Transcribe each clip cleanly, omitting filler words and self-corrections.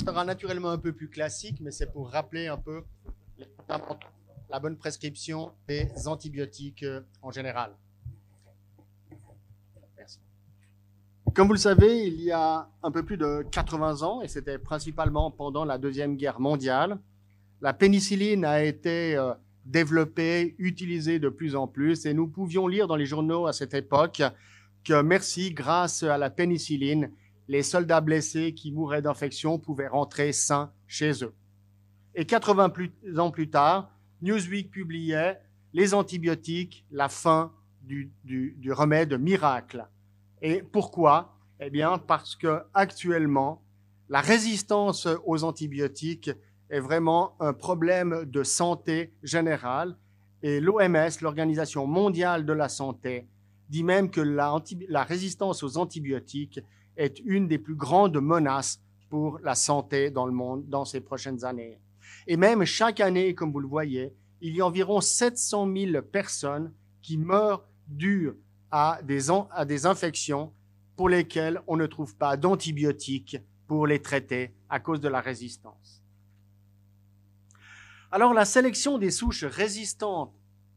sera naturellement un peu plus classique, mais c'est pour rappeler un peu la bonne prescription des antibiotiques en général. Merci. Comme vous le savez, il y a un peu plus de 80 ans, et c'était principalement pendant la Deuxième Guerre mondiale, la pénicilline a été développée, utilisée de plus en plus, et nous pouvions lire dans les journaux à cette époque que merci, grâce à la pénicilline, les soldats blessés qui mouraient d'infection pouvaient rentrer sains chez eux. Et 80 ans plus tard, Newsweek publiait les antibiotiques, la fin du remède miracle. Et pourquoi? Eh bien, parce que actuellement, la résistance aux antibiotiques est vraiment un problème de santé générale. Et l'OMS, l'Organisation mondiale de la santé, dit même que la résistance aux antibiotiques est une des plus grandes menaces pour la santé dans le monde dans ces prochaines années. Et même chaque année, comme vous le voyez, il y a environ 700 000 personnes qui meurent dues à des infections pour lesquelles on ne trouve pas d'antibiotiques pour les traiter à cause de la résistance. Alors, la sélection des souches résistantes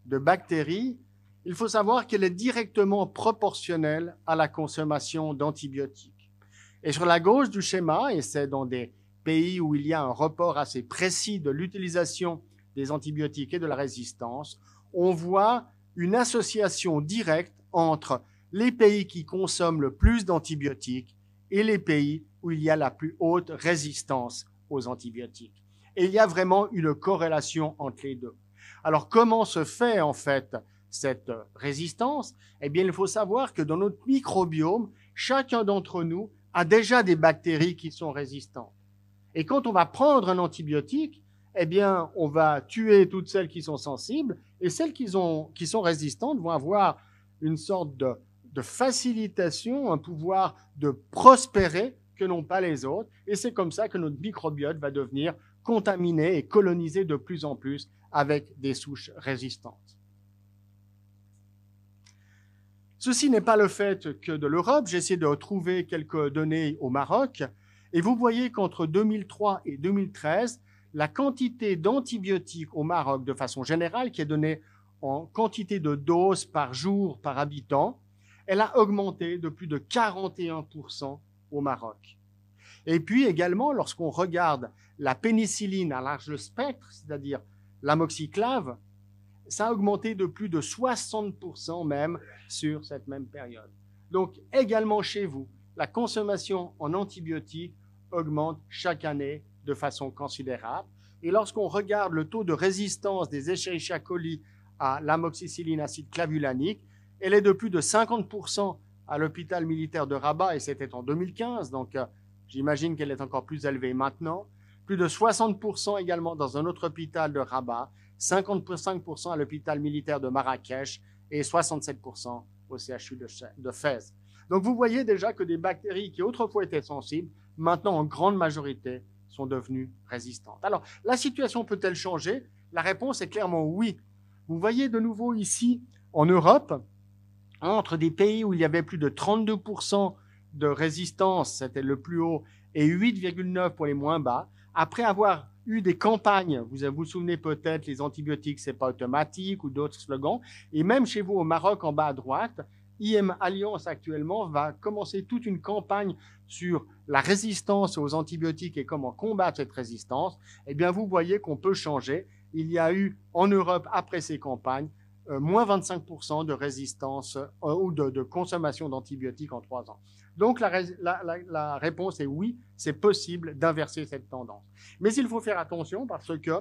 de bactéries, il faut savoir qu'elle est directement proportionnelle à la consommation d'antibiotiques. Et sur la gauche du schéma, et c'est dans des pays où il y a un rapport assez précis de l'utilisation des antibiotiques et de la résistance, on voit une association directe entre les pays qui consomment le plus d'antibiotiques et les pays où il y a la plus haute résistance aux antibiotiques. Et il y a vraiment une corrélation entre les deux. Alors, comment se fait en fait cette résistance? Eh bien, il faut savoir que dans notre microbiome, chacun d'entre nous a déjà des bactéries qui sont résistantes. Et quand on va prendre un antibiotique, eh bien, on va tuer toutes celles qui sont sensibles et celles qui sont résistantes vont avoir une sorte de facilitation, un pouvoir de prospérer que n'ont pas les autres. Et c'est comme ça que notre microbiote va devenir contaminé et colonisé de plus en plus avec des souches résistantes. Ceci n'est pas le fait que de l'Europe. J'ai essayé de retrouver quelques données au Maroc. Et vous voyez qu'entre 2003 et 2013, la quantité d'antibiotiques au Maroc, de façon générale, qui est donnée en quantité de doses par jour, par habitant, elle a augmenté de plus de 41% au Maroc. Et puis également, lorsqu'on regarde la pénicilline à large spectre, c'est-à-dire l'amoxiclave, ça a augmenté de plus de 60% même sur cette même période. Donc également chez vous, la consommation en antibiotiques augmente chaque année de façon considérable. Et lorsqu'on regarde le taux de résistance des Escherichia coli à l'amoxicilline acide clavulanique, elle est de plus de 50% à l'hôpital militaire de Rabat, et c'était en 2015, donc j'imagine qu'elle est encore plus élevée maintenant. Plus de 60% également dans un autre hôpital de Rabat, 55% à l'hôpital militaire de Marrakech et 67% au CHU de Fès. Donc vous voyez déjà que des bactéries qui autrefois étaient sensibles, maintenant en grande majorité, sont devenues résistantes. Alors, la situation peut-elle changer? La réponse est clairement oui. Vous voyez de nouveau ici, en Europe, entre des pays où il y avait plus de 32% de résistance, c'était le plus haut, et 8,9% pour les moins bas, après avoir eu des campagnes, vous vous souvenez peut-être, les antibiotiques, c'est pas automatique, ou d'autres slogans, et même chez vous au Maroc, en bas à droite, IM Alliance actuellement va commencer toute une campagne sur la résistance aux antibiotiques et comment combattre cette résistance. Eh bien, vous voyez qu'on peut changer. Il y a eu en Europe, après ces campagnes, moins 25% de résistance ou de consommation d'antibiotiques en 3 ans. Donc, la réponse est oui, c'est possible d'inverser cette tendance. Mais il faut faire attention parce que,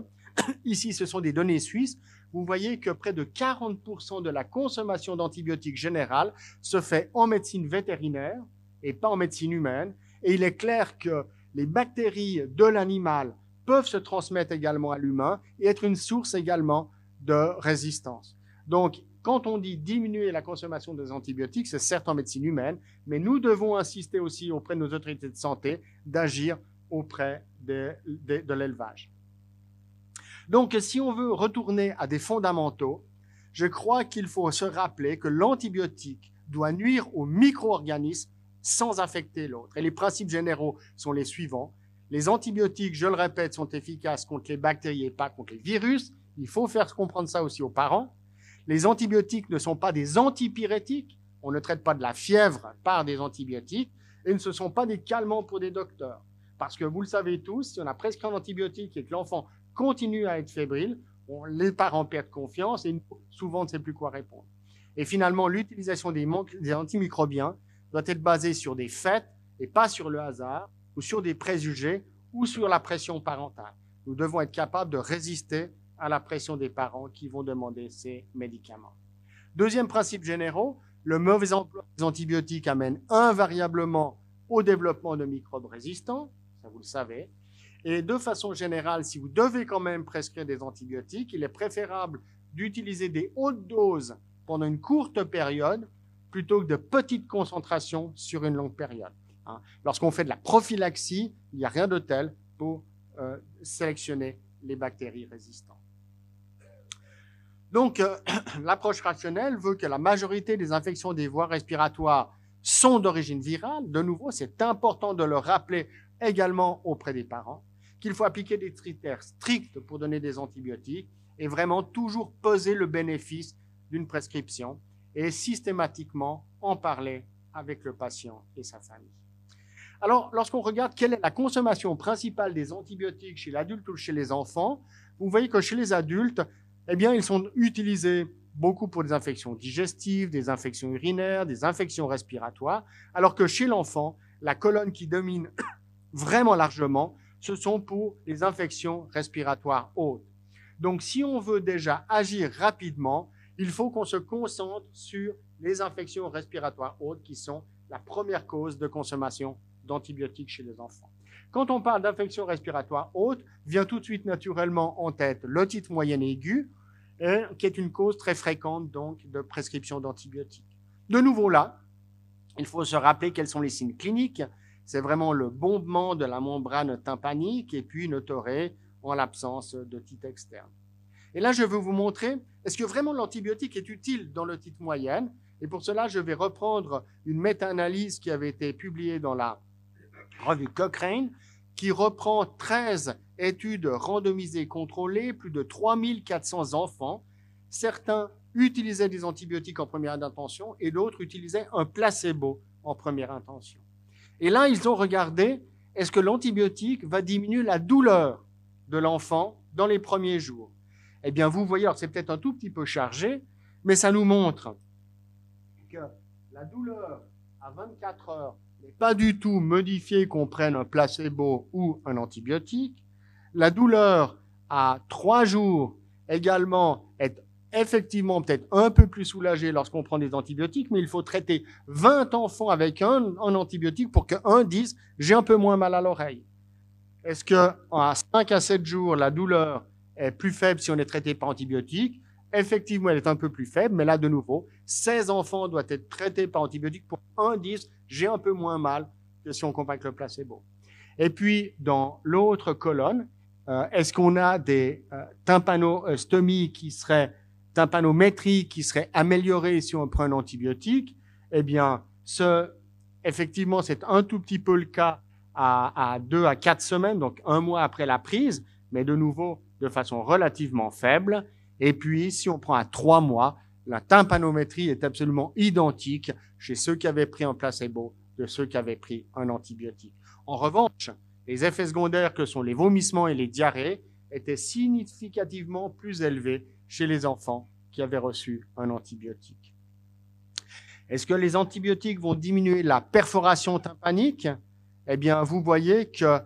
ici, ce sont des données suisses. Vous voyez que près de 40% de la consommation d'antibiotiques générale se fait en médecine vétérinaire et pas en médecine humaine. Et il est clair que les bactéries de l'animal peuvent se transmettre également à l'humain et être une source également de résistance. Donc, quand on dit diminuer la consommation des antibiotiques, c'est certes en médecine humaine, mais nous devons insister aussi auprès de nos autorités de santé d'agir auprès de l'élevage. Donc, si on veut retourner à des fondamentaux, je crois qu'il faut se rappeler que l'antibiotique doit nuire aux micro-organismes sans affecter l'autre. Et les principes généraux sont les suivants. Les antibiotiques, je le répète, sont efficaces contre les bactéries et pas contre les virus. Il faut faire comprendre ça aussi aux parents. Les antibiotiques ne sont pas des antipyrétiques. On ne traite pas de la fièvre par des antibiotiques. Et ne sont pas des calmants pour des docteurs. Parce que vous le savez tous, si on a prescrit un antibiotique et que l'enfant continue à être fébrile, les parents perdent confiance et souvent on ne sait plus quoi répondre. Et finalement, l'utilisation des antimicrobiens doit être basée sur des faits et pas sur le hasard, ou sur des préjugés, ou sur la pression parentale. Nous devons être capables de résister à la pression des parents qui vont demander ces médicaments. Deuxième principe général, le mauvais emploi des antibiotiques amène invariablement au développement de microbes résistants, ça vous le savez. Et de façon générale, si vous devez quand même prescrire des antibiotiques, il est préférable d'utiliser des hautes doses pendant une courte période plutôt que de petites concentrations sur une longue période. Lorsqu'on fait de la prophylaxie, il n'y a rien de tel pour sélectionner les bactéries résistantes. Donc, l'approche rationnelle veut que la majorité des infections des voies respiratoires sont d'origine virale. De nouveau, c'est important de le rappeler également auprès des parents, qu'il faut appliquer des critères stricts pour donner des antibiotiques et vraiment toujours peser le bénéfice d'une prescription et systématiquement en parler avec le patient et sa famille. Alors, lorsqu'on regarde quelle est la consommation principale des antibiotiques chez l'adulte ou chez les enfants, vous voyez que chez les adultes, eh bien, ils sont utilisés beaucoup pour des infections digestives, des infections urinaires, des infections respiratoires, alors que chez l'enfant, la colonne qui domine vraiment largement, ce sont pour les infections respiratoires hautes. Donc, si on veut déjà agir rapidement, il faut qu'on se concentre sur les infections respiratoires hautes qui sont la première cause de consommation d'antibiotiques chez les enfants. Quand on parle d'infection respiratoire haute, vient tout de suite naturellement en tête l'otite moyenne aiguë, qui est une cause très fréquente donc de prescription d'antibiotiques. De nouveau là, il faut se rappeler quels sont les signes cliniques. C'est vraiment le bombement de la membrane tympanique et puis une otorée en l'absence d'otite externe. Et là, je vais vous montrer, est-ce que vraiment l'antibiotique est utile dans l'otite moyenne? Et pour cela, je vais reprendre une méta-analyse qui avait été publiée dans la revue Cochrane, qui reprend 13 études randomisées contrôlées, plus de 3400 enfants. Certains utilisaient des antibiotiques en première intention et d'autres utilisaient un placebo en première intention. Et là, ils ont regardé, est-ce que l'antibiotique va diminuer la douleur de l'enfant dans les premiers jours? Eh bien, vous voyez, alors c'est peut-être un tout petit peu chargé, mais ça nous montre que la douleur à 24 heures n'est pas du tout modifiée qu'on prenne un placebo ou un antibiotique. La douleur à 3 jours également est effectivement peut-être un peu plus soulagée lorsqu'on prend des antibiotiques, mais il faut traiter 20 enfants avec un antibiotique pour qu'un dise « j'ai un peu moins mal à l'oreille ». Est-ce qu'à 5 à 7 jours, la douleur est plus faible si on est traité par antibiotique? Effectivement, elle est un peu plus faible, mais là, de nouveau, 16 enfants doivent être traités par antibiotique pour qu'un dise « j'ai un peu moins mal » que si on compare avec le placebo. Et puis, dans l'autre colonne, est-ce qu'on a des tympanostomies tympanométrie qui serait améliorée si on prend un antibiotique? Eh bien, effectivement, c'est un tout petit peu le cas à 2 à 4 semaines, donc 1 mois après la prise, mais de nouveau, de façon relativement faible. Et puis, si on prend à 3 mois, la tympanométrie est absolument identique chez ceux qui avaient pris un placebo de ceux qui avaient pris un antibiotique. En revanche, les effets secondaires que sont les vomissements et les diarrhées étaient significativement plus élevés chez les enfants qui avaient reçu un antibiotique. Est-ce que les antibiotiques vont diminuer la perforation tympanique? Eh bien, vous voyez que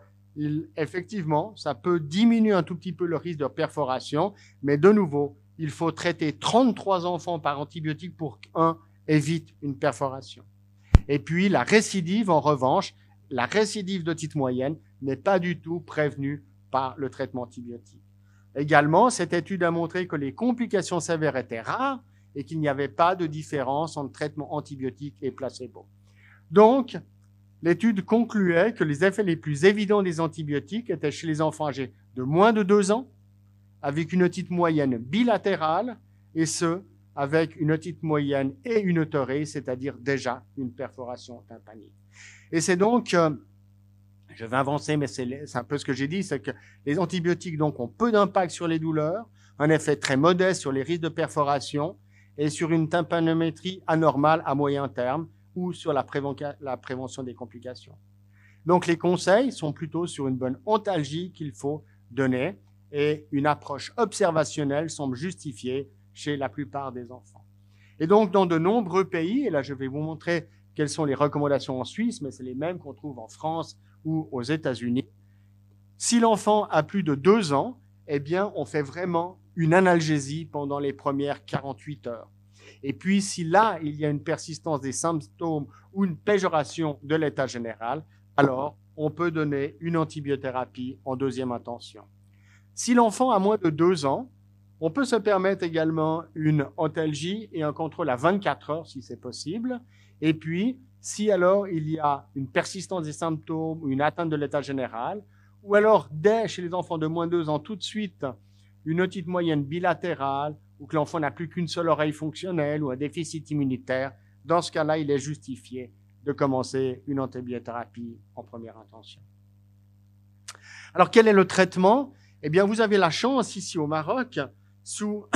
effectivement, ça peut diminuer un tout petit peu le risque de perforation, mais de nouveau, il faut traiter 33 enfants par antibiotique pour qu'un évite une perforation. Et puis, la récidive, en revanche, la récidive d'otite moyenne n'est pas du tout prévenue par le traitement antibiotique. Également, cette étude a montré que les complications sévères étaient rares et qu'il n'y avait pas de différence entre traitement antibiotique et placebo. Donc, l'étude concluait que les effets les plus évidents des antibiotiques étaient chez les enfants âgés de moins de 2 ans, avec une otite moyenne bilatérale, et ceux avec une otite moyenne et une otorée, c'est-à-dire déjà une perforation tympanique. Et c'est donc Je vais avancer, mais c'est un peu ce que j'ai dit, c'est que les antibiotiques donc, ont peu d'impact sur les douleurs, un effet très modeste sur les risques de perforation et sur une tympanométrie anormale à moyen terme ou sur la prévention des complications. Donc les conseils sont plutôt sur une bonne ontalgie qu'il faut donner et une approche observationnelle semble justifiée chez la plupart des enfants. Et donc dans de nombreux pays, et là je vais vous montrer quelles sont les recommandations en Suisse, mais c'est les mêmes qu'on trouve en France ou aux États-Unis, si l'enfant a plus de 2 ans, eh bien on fait vraiment une analgésie pendant les premières 48 heures. Et puis, si là, il y a une persistance des symptômes ou une péjoration de l'état général, alors on peut donner une antibiothérapie en deuxième intention. Si l'enfant a moins de 2 ans, on peut se permettre également une ontalgie et un contrôle à 24 heures, si c'est possible. Et puis, si alors il y a une persistance des symptômes ou une atteinte de l'état général, ou alors dès chez les enfants de moins de 2 ans, tout de suite, une otite moyenne bilatérale, ou que l'enfant n'a plus qu'une seule oreille fonctionnelle ou un déficit immunitaire, dans ce cas-là, il est justifié de commencer une antibiothérapie en première intention. Alors, quel est le traitement? Eh bien, vous avez la chance ici au Maroc, sous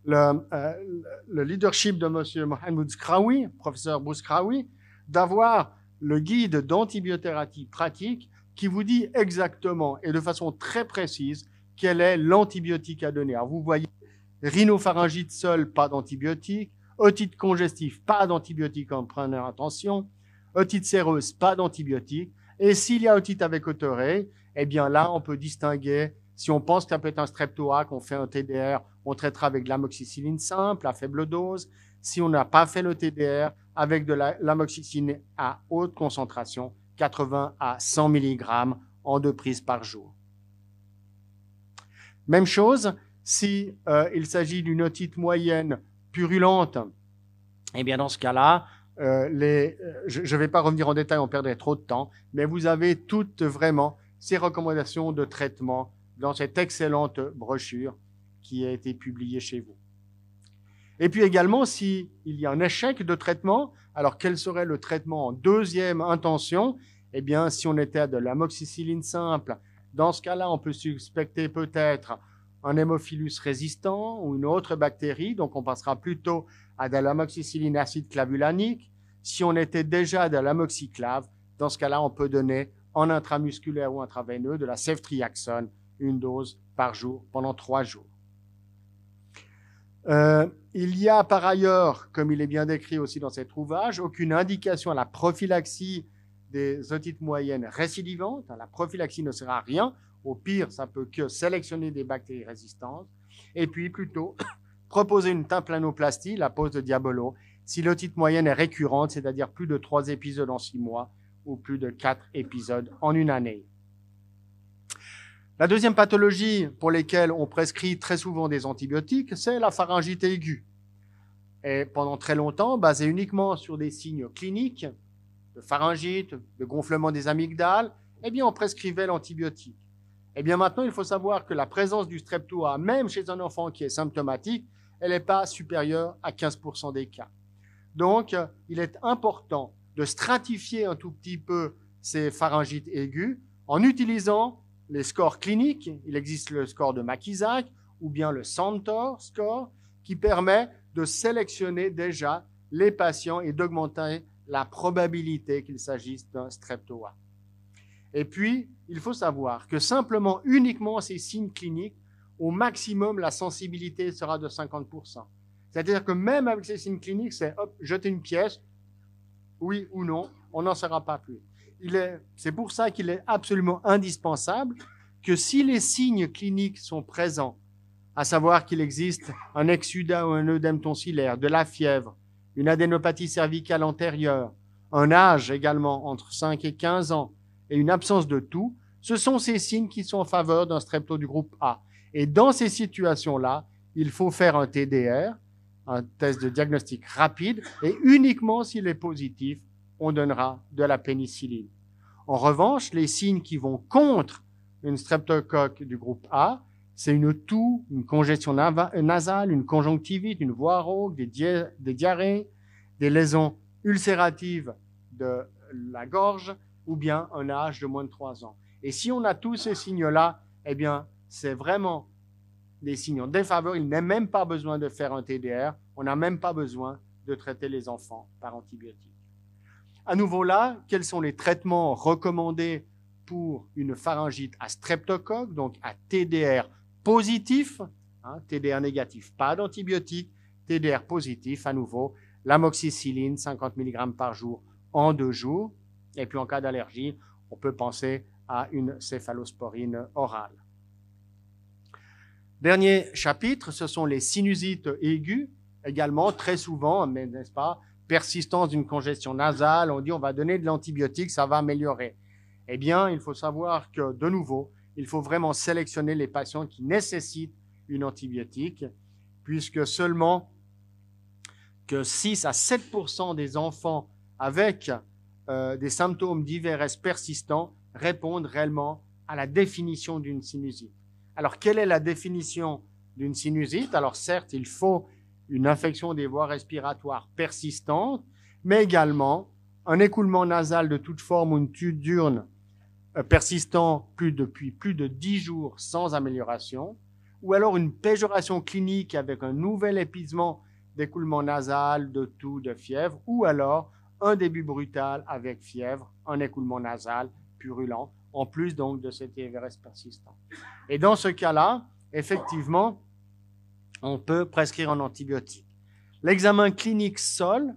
le leadership de M. Mohamed Bouskraoui, professeur Bouskraoui, d'avoir le guide d'antibiothérapie pratique qui vous dit exactement et de façon très précise quel est l'antibiotique à donner. Alors, vous voyez, rhinopharyngite seul, pas d'antibiotique. Otite congestive, pas d'antibiotique en première intention. Otite séreuse, pas d'antibiotique. Et s'il y a otite avec otorée, eh bien là, on peut distinguer. Si on pense que ça peut être un streptoaque, on fait un TDR, on traitera avec de l'amoxicilline simple à faible dose. Si on n'a pas fait le TDR, avec de l'amoxicilline à haute concentration, 80 à 100 mg en 2 prises par jour. Même chose, si il s'agit d'une otite moyenne purulente, eh bien dans ce cas-là, je ne vais pas revenir en détail, on perdrait trop de temps, mais vous avez toutes vraiment ces recommandations de traitement dans cette excellente brochure qui a été publiée chez vous. Et puis également, s'il y a un échec de traitement, alors quel serait le traitement en deuxième intention? Eh bien, si on était à de l'amoxicilline simple, dans ce cas-là, on peut suspecter peut-être un hémophilus résistant ou une autre bactérie, donc on passera plutôt à de l'amoxicilline acide clavulanique. Si on était déjà à de l'amoxiclave, dans ce cas-là, on peut donner en intramusculaire ou intraveineux de la ceftriaxone, une dose par jour pendant 3 jours. Il y a par ailleurs, comme il est bien décrit aussi dans cet ouvrage, aucune indication à la prophylaxie des otites moyennes récidivantes. La prophylaxie ne sert à rien. Au pire, ça peut que sélectionner des bactéries résistantes. Et puis, plutôt, proposer une tymplanoplastie, la pose de Diabolo, si l'otite moyenne est récurrente, c'est-à-dire plus de 3 épisodes en 6 mois ou plus de 4 épisodes en une année. La deuxième pathologie pour laquelle on prescrit très souvent des antibiotiques, c'est la pharyngite aiguë. Et pendant très longtemps, basée uniquement sur des signes cliniques de pharyngite, de gonflement des amygdales, eh bien, on prescrivait l'antibiotique. Eh bien, maintenant, il faut savoir que la présence du streptoa, même chez un enfant qui est symptomatique, elle n'est pas supérieure à 15% des cas. Donc, il est important de stratifier un tout petit peu ces pharyngites aiguës en utilisant les scores cliniques. Il existe le score de Makisak ou bien le Santor score qui permet de sélectionner déjà les patients et d'augmenter la probabilité qu'il s'agisse d'un streptoa. Et puis, il faut savoir que simplement, uniquement ces signes cliniques, au maximum, la sensibilité sera de 50%. C'est-à-dire que même avec ces signes cliniques, c'est hop, jeter une pièce, oui ou non, on n'en saura pas plus. C'est pour ça qu'il est absolument indispensable que si les signes cliniques sont présents, à savoir qu'il existe un exsudat ou un œdème tonsillaire, de la fièvre, une adénopathie cervicale antérieure, un âge également entre 5 et 15 ans et une absence de toux, ce sont ces signes qui sont en faveur d'un strepto du groupe A. Et dans ces situations-là, il faut faire un TDR, un test de diagnostic rapide, et uniquement s'il est positif, on donnera de la pénicilline. En revanche, les signes qui vont contre une streptocoque du groupe A, c'est une toux, une congestion nasale, une conjonctivite, une voie rauque, des diarrhées, des lésions ulcératives de la gorge ou bien un âge de moins de 3 ans. Et si on a tous ces signes-là, eh bien, c'est vraiment des signes en défaveur. Il n'est même pas besoin de faire un TDR. On n'a même pas besoin de traiter les enfants par antibiotiques. À nouveau là, quels sont les traitements recommandés pour une pharyngite à streptocoque, donc à TDR positif, TDR négatif, pas d'antibiotiques, TDR positif, à nouveau, l'amoxicilline, 50 mg par jour en 2 jours. Et puis en cas d'allergie, on peut penser à une céphalosporine orale. Dernier chapitre, ce sont les sinusites aiguës, également très souvent, mais n'est-ce pas, persistance d'une congestion nasale, on dit on va donner de l'antibiotique, ça va améliorer. Eh bien, il faut savoir que, de nouveau, il faut vraiment sélectionner les patients qui nécessitent une antibiotique, puisque seulement que 6 à 7% des enfants avec des symptômes d'IVRS persistants répondent réellement à la définition d'une sinusite. Alors, quelle est la définition d'une sinusite? Alors, certes, il faut une infection des voies respiratoires persistante, mais également un écoulement nasal de toute forme ou une tude diurne persistant depuis plus de 10 jours sans amélioration, ou alors une péjoration clinique avec un nouvel épuisement d'écoulement nasal, de toux, de fièvre, ou alors un début brutal avec fièvre, un écoulement nasal purulent, en plus donc de cet IVRS persistant. Et dans ce cas-là, effectivement, on peut prescrire un antibiotique. L'examen clinique seul,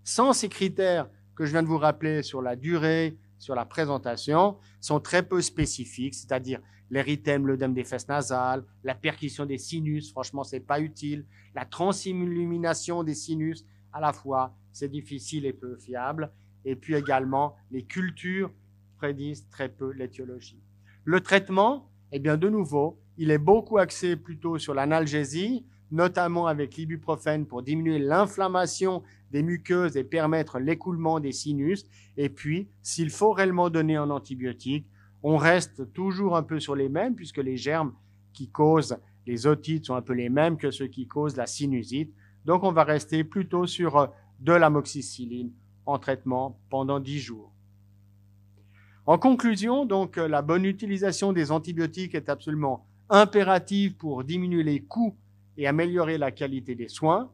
sans ces critères que je viens de vous rappeler sur la durée, sur la présentation, sont très peu spécifiques, c'est-à-dire l'érythème, l'œdème des fesses nasales, la percussion des sinus, franchement, c'est pas utile, la transillumination des sinus, à la fois, c'est difficile et peu fiable, et puis également, les cultures prédisent très peu l'étiologie. Le traitement, eh bien, de nouveau, il est beaucoup axé plutôt sur l'analgésie, notamment avec l'ibuprofène pour diminuer l'inflammation des muqueuses et permettre l'écoulement des sinus. Et puis, s'il faut réellement donner un antibiotique, on reste toujours un peu sur les mêmes, puisque les germes qui causent les otites sont un peu les mêmes que ceux qui causent la sinusite. Donc, on va rester plutôt sur de l'amoxicilline en traitement pendant 10 jours. En conclusion, donc, la bonne utilisation des antibiotiques est absolument impérative pour diminuer les coûts et améliorer la qualité des soins.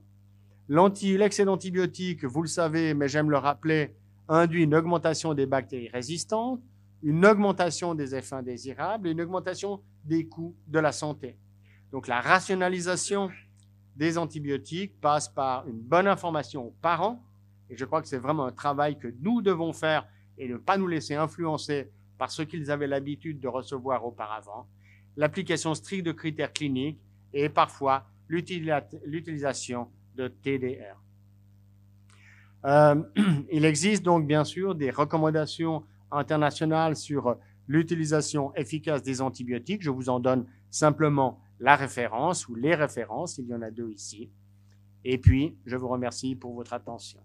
L'excès d'antibiotiques, vous le savez, mais j'aime le rappeler, induit une augmentation des bactéries résistantes, une augmentation des effets indésirables et une augmentation des coûts de la santé. Donc, la rationalisation des antibiotiques passe par une bonne information aux parents, et je crois que c'est vraiment un travail que nous devons faire et ne pas nous laisser influencer par ce qu'ils avaient l'habitude de recevoir auparavant, l'application stricte de critères cliniques et parfois l'utilisation de TDR. Il existe donc bien sûr des recommandations internationales sur l'utilisation efficace des antibiotiques. Je vous en donne simplement la référence ou les références, il y en a 2 ici. Et puis, je vous remercie pour votre attention.